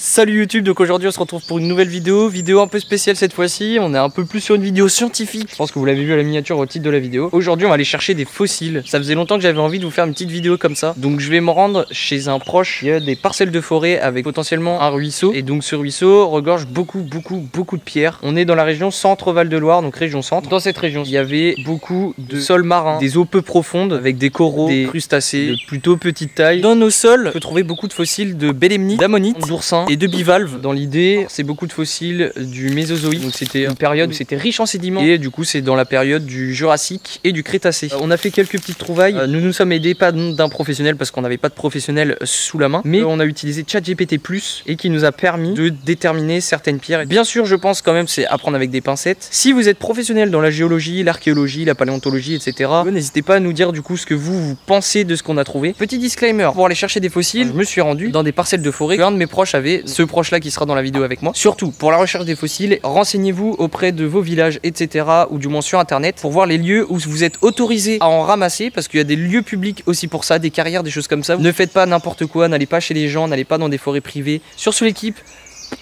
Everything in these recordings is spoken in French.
Salut YouTube, donc aujourd'hui on se retrouve pour une nouvelle vidéo un peu spéciale cette fois-ci. On est un peu plus sur une vidéo scientifique. Je pense que vous l'avez vu à la miniature au titre de la vidéo. Aujourd'hui on va aller chercher des fossiles. Ça faisait longtemps que j'avais envie de vous faire une petite vidéo comme ça. Donc je vais me rendre chez un proche. Il y a des parcelles de forêt avec potentiellement un ruisseau. Et donc ce ruisseau regorge beaucoup de pierres. On est dans la région Centre-Val de Loire, donc région centre. Dans cette région il y avait beaucoup de sols marins, des eaux peu profondes avec des coraux, des crustacés de plutôt petite taille. Dans nos sols on peut trouver beaucoup de fossiles de bélemnites, d'ammonites, d'oursins et de bivalves. Dans l'idée, c'est beaucoup de fossiles du Mésozoïque. Donc c'était une période où c'était riche en sédiments. Et du coup, c'est dans la période du Jurassique et du Crétacé. On a fait quelques petites trouvailles. Nous nous sommes aidés pas d'un professionnel parce qu'on n'avait pas de professionnel sous la main. Mais on a utilisé ChatGPT+ et qui nous a permis de déterminer certaines pierres. Et bien sûr, je pense quand même c'est à prendre avec des pincettes. Si vous êtes professionnel dans la géologie, l'archéologie, la paléontologie, etc., n'hésitez pas à nous dire du coup ce que vous pensez de ce qu'on a trouvé. Petit disclaimer, pour aller chercher des fossiles, je me suis rendu dans des parcelles de forêt qu'un de mes proches avait. Ce proche là qui sera dans la vidéo avec moi. Surtout pour la recherche des fossiles, renseignez-vous auprès de vos villages, etc., ou du moins sur internet pour voir les lieux où vous êtes autorisé à en ramasser, parce qu'il y a des lieux publics aussi pour ça, des carrières, des choses comme ça. Ne faites pas n'importe quoi, n'allez pas chez les gens, n'allez pas dans des forêts privées. Sur l'équipe,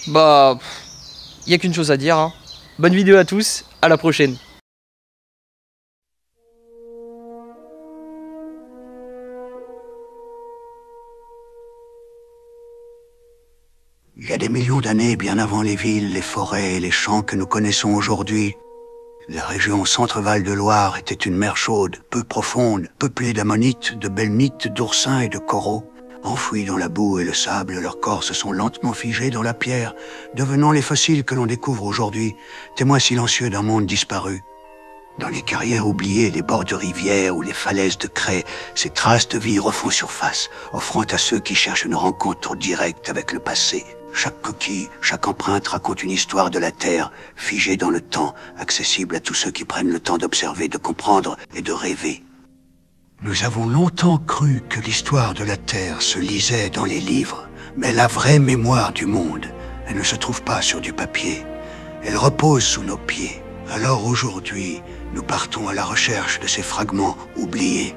bah il n'y a qu'une chose à dire, hein. Bonne vidéo à tous, à la prochaine. Il y a des millions d'années, bien avant les villes, les forêts et les champs que nous connaissons aujourd'hui, la région Centre-Val de Loire était une mer chaude, peu profonde, peuplée d'ammonites, de bélemnites, d'oursins et de coraux. Enfouis dans la boue et le sable, leurs corps se sont lentement figés dans la pierre, devenant les fossiles que l'on découvre aujourd'hui, témoins silencieux d'un monde disparu. Dans les carrières oubliées, les bords de rivières ou les falaises de craie, ces traces de vie refont surface, offrant à ceux qui cherchent une rencontre directe avec le passé. Chaque coquille, chaque empreinte raconte une histoire de la Terre, figée dans le temps, accessible à tous ceux qui prennent le temps d'observer, de comprendre et de rêver. Nous avons longtemps cru que l'histoire de la Terre se lisait dans les livres, mais la vraie mémoire du monde, elle ne se trouve pas sur du papier. Elle repose sous nos pieds. Alors aujourd'hui, nous partons à la recherche de ces fragments oubliés.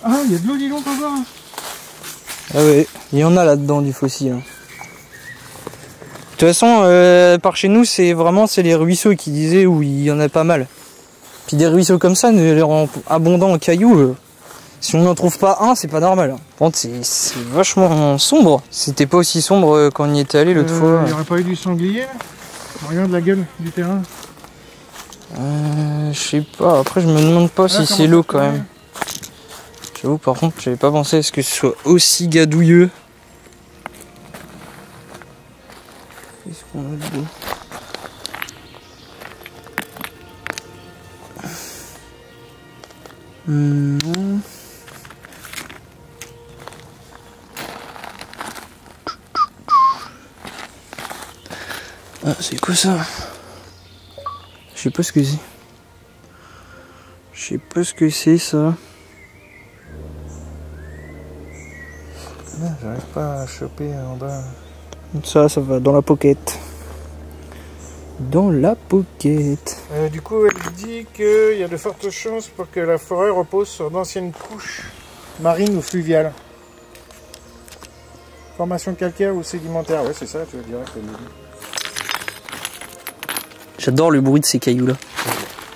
Ah, il y a de l'eau, dis donc, encore. Ah ouais, il y en a là-dedans du fossile. De toute façon, par chez nous, c'est les ruisseaux qui disaient où il y en a pas mal. Puis des ruisseaux comme ça, abondants en cailloux, si on n'en trouve pas un, c'est pas normal. Par contre, c'est vachement sombre. C'était pas aussi sombre quand on y était allé l'autre fois. Il n'y aurait pas eu du sanglier là? Regarde la gueule du terrain. Je sais pas, après je me demande pas si c'est l'eau quand même. J'avoue, par contre, j'avais pas pensé à ce que ce soit aussi gadouilleux. Qu'est-ce qu'on a dedans? Non. Ah, c'est quoi ça? Je sais pas ce que c'est. Je sais pas ce que c'est ça. J'arrive pas à choper en bas. Ça va dans la pocket. Dans la pocket. Du coup, elle dit qu'il y a de fortes chances pour que la forêt repose sur d'anciennes couches marines ou fluviales. Formation calcaire ou sédimentaire, ouais c'est ça, tu vas dire. J'adore le bruit de ces cailloux là.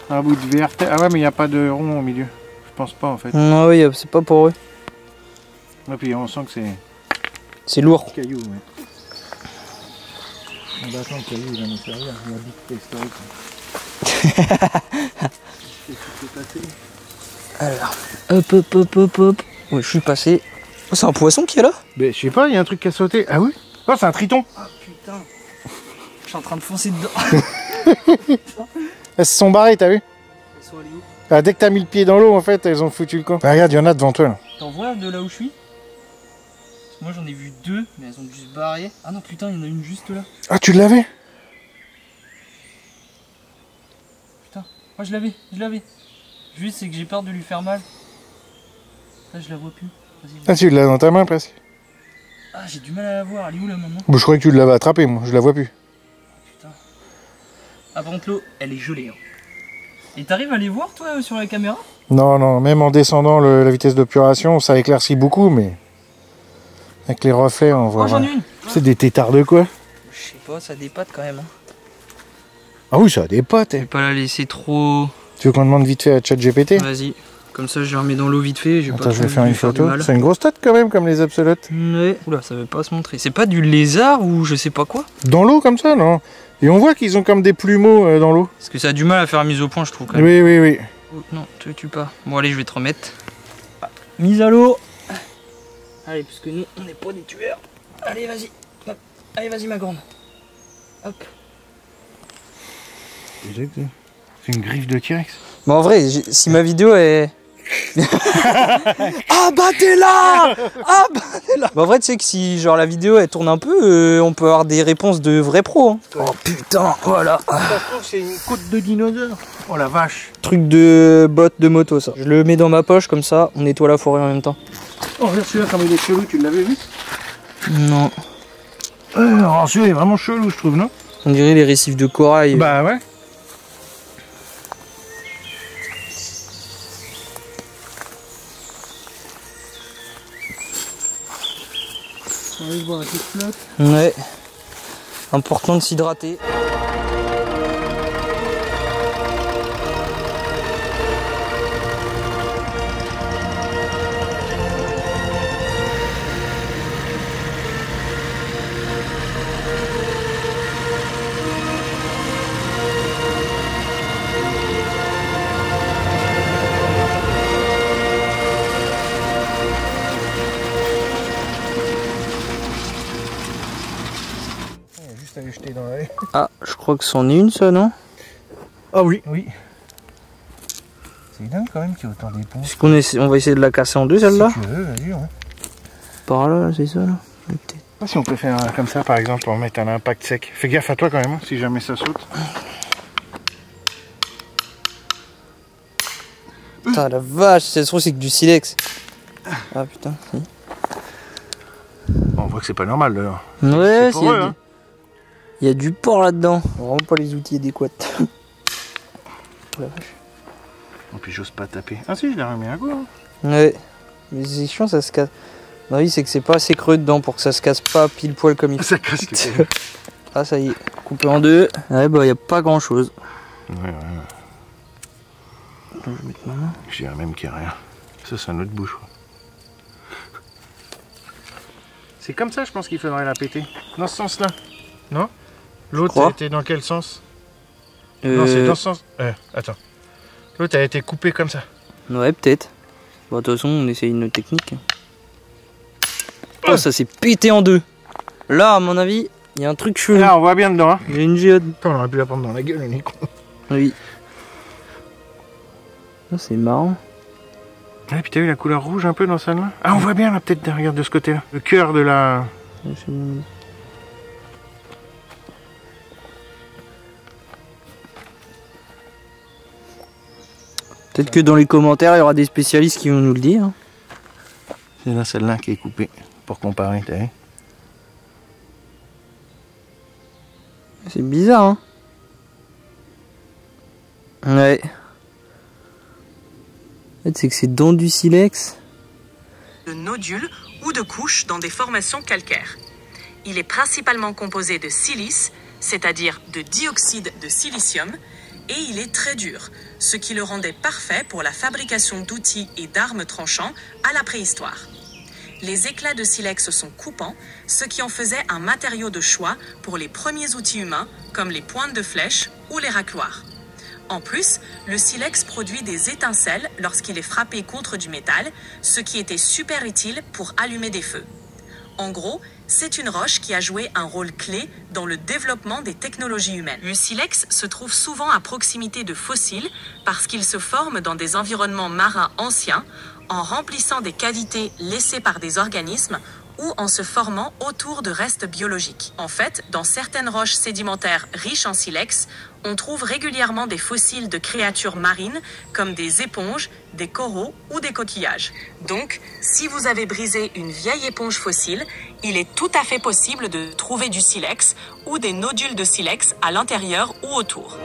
Un bout de verre. Ah ouais, mais il n'y a pas de rond au milieu. Je pense pas en fait. Non, oui, c'est pas pour eux. Et puis on sent que c'est lourd. Caillou, ouais. On va attendre le caillou, il va nous servir. Il a dit que c'était historique. Alors, hop. Ouais, je suis passé. Oh, c'est un poisson qui est là? Mais je sais pas, il y a un truc qui a sauté. Ah oui? Oh, c'est un triton. Ah putain. Je suis en train de foncer dedans. Elles se sont barrées, t'as vu? Ah, dès que t'as mis le pied dans l'eau, en fait, elles ont foutu le camp. Ah, regarde, il y en a devant toi là. T'en vois de là où je suis? Moi j'en ai vu deux, mais elles ont dû se barrer. Ah non, putain, il y en a une juste là. Ah, tu l'avais? Putain, moi je l'avais. Juste, c'est que j'ai peur de lui faire mal. Là, je la vois plus. Ah, tu l'as dans ta main presque. Ah, j'ai du mal à la voir. Elle est où là maintenant? Bon, je croyais que tu l'avais attrapée, moi. Je la vois plus. Putain. Ah, par contre, l'eau, elle est gelée. Hein. Et t'arrives à les voir, toi, sur la caméra? Non, non, même en descendant la vitesse d'obturation, ça éclaircit beaucoup, mais avec les reflets, on voit. Oh, j'en ai une. C'est des tétards de quoi? Je sais pas, ça dépatte quand même. Ah oui, ça a des potes. Je vais pas la laisser trop. Tu veux qu'on demande vite fait à ChatGPT? Vas-y. Comme ça, je la remets dans l'eau vite fait. Attends, je vais faire une photo. C'est une grosse tête quand même, comme les absolutes. Ouais. Oula, ça veut pas se montrer. C'est pas du lézard ou je sais pas quoi? Dans l'eau comme ça, non? Et on voit qu'ils ont comme des plumeaux dans l'eau. Parce que ça a du mal à faire la mise au point, je trouve quand même. Oui, oui, oui. Oh, non, tu tues pas. Bon, allez, je vais te remettre. Mise à l'eau. Allez, parce que nous, on n'est pas des tueurs. Allez, vas-y. Hop. Allez, vas-y, ma grande. Hop. C'est une griffe de T-Rex. Bon, en vrai, si ma vidéo est... Ah bah t'es là. Ah bah t'es là. Bah en vrai tu sais que si genre la vidéo elle tourne un peu, on peut avoir des réponses de vrais pros hein. Oh putain, voilà. Ça se trouve c'est une côte de dinosaure. Oh la vache. Truc de botte de moto ça. Je le mets dans ma poche comme ça, on nettoie la forêt en même temps. Oh regarde celui-là comme il est chelou, tu l'avais vu? Non. Alors celui-là est vraiment chelou je trouve, non? On dirait les récifs de corail. Bah ouais. On va voir avec les flottes. Ouais. Important de s'hydrater. Juste à les jeter dans la haie. Ah, je crois que c'en est une ça, non? Ah oui, oui. C'est dingue quand même qu'il y ait autant d'éponges. On va essayer de la casser en deux celle-là? Si tu veux, vas-y, ouais. Par là, c'est ça là? Si on peut faire comme ça par exemple, on met un impact sec. Fais gaffe à toi quand même, hein, si jamais ça saute. Putain la vache, ça se trouve c'est que du silex. Ah putain. Bon, on voit que c'est pas normal là. Ouais, c'est pour eux, hein. Il y a du porc là-dedans. Vraiment pas les outils adéquats. Oh la vache. Et puis j'ose pas taper. Ah si, il a remis un coup. Hein. Ouais. Mais c'est chiant, ça se casse. Non, oui, c'est que c'est pas assez creux dedans pour que ça se casse pas pile poil comme il faut. Ça casse que Ah, ça y est. Coupé en deux. Ouais, bah, y a pas grand chose. Ouais. Je vais mettre ma main. Je dirais même qu'il n'y a rien. Ça, c'est un autre bouche. C'est comme ça, je pense qu'il faudrait la péter. Dans ce sens-là. Non? L'autre, a été dans quel sens? Non, c'est dans ce sens. Attends. L'autre a été coupé comme ça. Ouais, peut-être. Bon, de toute façon, on essaye une technique. Oh, ça s'est pété en deux. Là, à mon avis, il y a un truc chelou. Là, on voit bien dedans. Hein. Il y a une géode. Attends, on aurait pu la prendre dans la gueule, on est con. Oui. Oh, c'est marrant. Ah, puis t'as vu la couleur rouge un peu dans celle-là? Ah, on voit bien là, peut-être, regarde de ce côté-là. Le cœur de la... Peut-être que dans les commentaires, il y aura des spécialistes qui vont nous le dire. C'est là celle-là qui est coupée, pour comparer, t'as vu? C'est bizarre, hein? Ouais. En fait, c'est que c'est dans du silex. De nodules ou de couches dans des formations calcaires. Il est principalement composé de silice, c'est-à-dire de dioxyde de silicium, et il est très dur, ce qui le rendait parfait pour la fabrication d'outils et d'armes tranchants à la préhistoire. Les éclats de silex sont coupants, ce qui en faisait un matériau de choix pour les premiers outils humains, comme les pointes de flèche ou les racloirs. En plus, le silex produit des étincelles lorsqu'il est frappé contre du métal, ce qui était super utile pour allumer des feux. En gros, c'est une roche qui a joué un rôle clé dans le développement des technologies humaines. Le silex se trouve souvent à proximité de fossiles parce qu'il se forme dans des environnements marins anciens, en remplissant des cavités laissées par des organismes ou en se formant autour de restes biologiques. En fait, dans certaines roches sédimentaires riches en silex, on trouve régulièrement des fossiles de créatures marines comme des éponges, des coraux ou des coquillages. Donc, si vous avez brisé une vieille éponge fossile, il est tout à fait possible de trouver du silex ou des nodules de silex à l'intérieur ou autour.